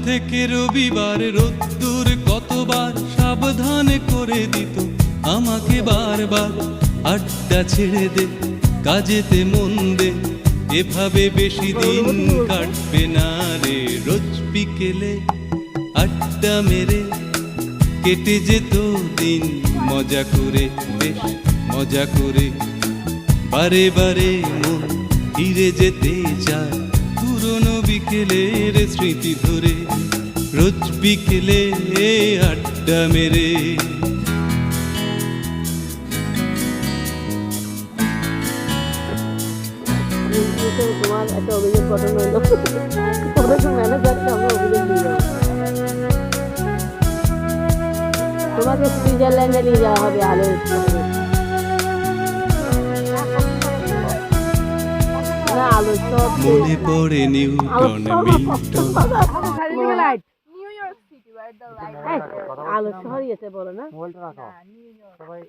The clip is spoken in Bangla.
থেকে রবিবার রোদ্দুর কতবার সাবধান করে দিত আমাকে বারবার, আড্ডা ছেড়ে দে, কাজেতে মন দে, এভাবে বেশি দিন কাটবে না রে। রোজ বিকেলে আড্ডা মেরে কেটে যেত দিন মজা করে, বেশ মজা করে। বারে বারে মন ফিরে যেতে চায় পুরনো বিকেলের স্মৃতি ধরে, রোজ বিকেলে আড্ডা মেরে। তোমার একটা অভিযোগ গঠন হইল, ম্যানেজারকে আমরা অভিযোগ দিয়ে যাবো, তোমাকে সুইজারল্যান্ডে নিয়ে যাওয়া হবে আলো। না আলো সব মনে পড়ে নিউটন মিল্টন, আলো শহর ইয়েতে বলো না, মোবাইলটা রাখো সবাই।